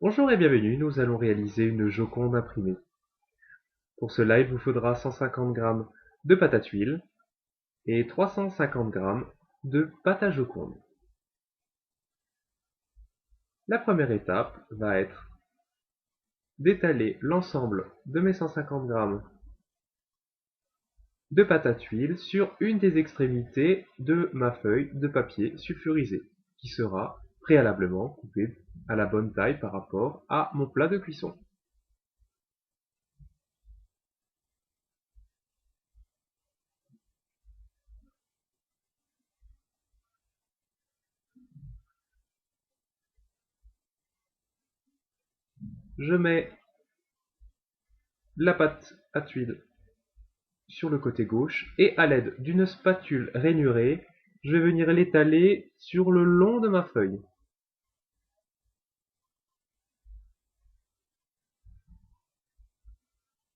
Bonjour et bienvenue, nous allons réaliser une Joconde imprimée. Pour cela, il vous faudra 150 g de pâte à tuiles et 350 g de pâte à Joconde. La première étape va être d'étaler l'ensemble de mes 150 g de pâte à tuiles sur une des extrémités de ma feuille de papier sulfurisé, qui sera préalablement coupée à la bonne taille par rapport à mon plat de cuisson. Je mets la pâte à tuiles sur le côté gauche et à l'aide d'une spatule rainurée, je vais venir l'étaler sur le long de ma feuille.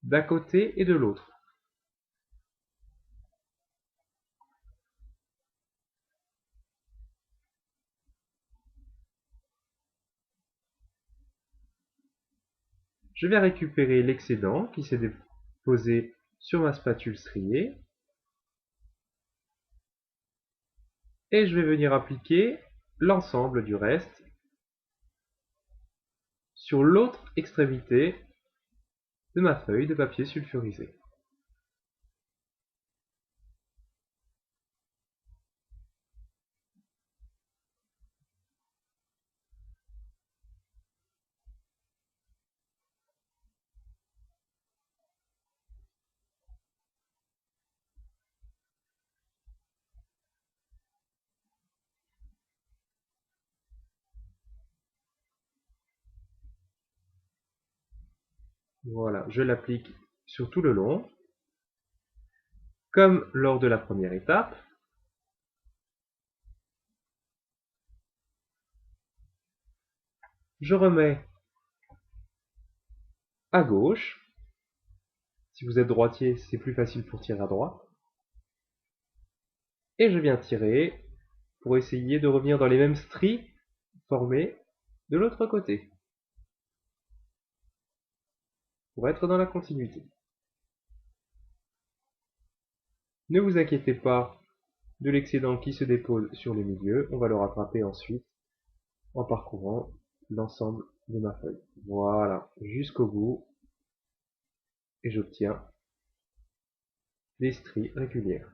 D'un côté et de l'autre. Je vais récupérer l'excédent qui s'est déposé sur ma spatule striée et je vais venir appliquer l'ensemble du reste sur l'autre extrémité de ma feuille de papier sulfurisé. Voilà, je l'applique sur tout le long, comme lors de la première étape. Je remets à gauche. Si vous êtes droitier, c'est plus facile pour tirer à droite. Et je viens tirer pour essayer de revenir dans les mêmes stries formés de l'autre côté, pour être dans la continuité. Ne vous inquiétez pas de l'excédent qui se dépose sur le milieu, on va le rattraper ensuite en parcourant l'ensemble de ma feuille. Voilà, jusqu'au bout, et j'obtiens des stries régulières.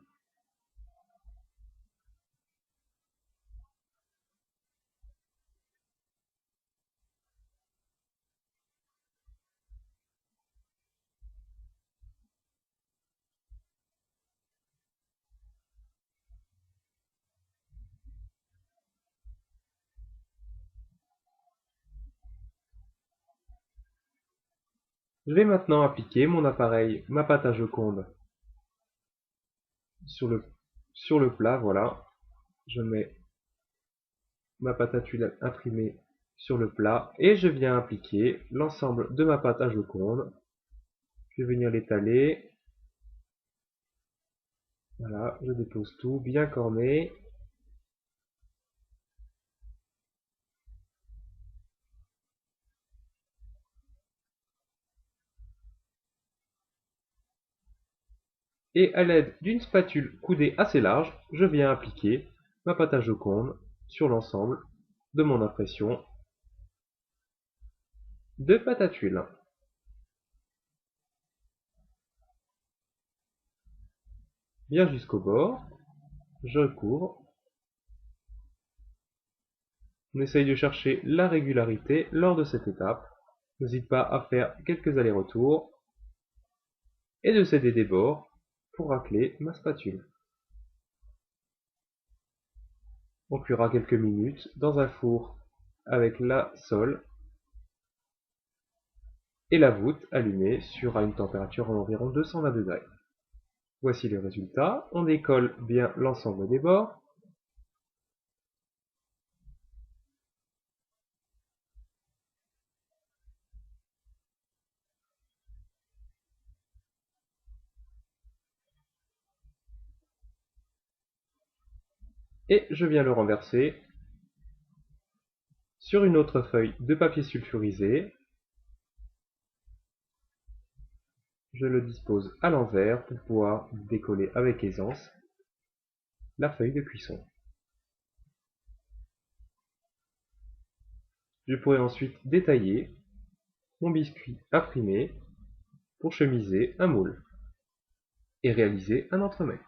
Je vais maintenant appliquer mon appareil, ma pâte à Joconde, sur le plat, voilà. Je mets ma pâte à tuile imprimée sur le plat et je viens appliquer l'ensemble de ma pâte à Joconde. Je vais venir l'étaler. Voilà, je dépose tout, bien corné. Et à l'aide d'une spatule coudée assez large, je viens appliquer ma pâte à Joconde sur l'ensemble de mon impression de pâte à tuile. Bien jusqu'au bord, je recouvre. On essaye de chercher la régularité lors de cette étape. N'hésite pas à faire quelques allers-retours et de céder des bords pour racler ma spatule. On cuira quelques minutes dans un four avec la sole et la voûte allumée sur à une température d'environ 220 degrés. Voici le résultat. On décolle bien l'ensemble des bords. Et je viens le renverser Sur une autre feuille de papier sulfurisé, je le dispose à l'envers pour pouvoir décoller avec aisance la feuille de cuisson. Je pourrai ensuite détailler mon biscuit imprimé pour chemiser un moule et réaliser un entremets.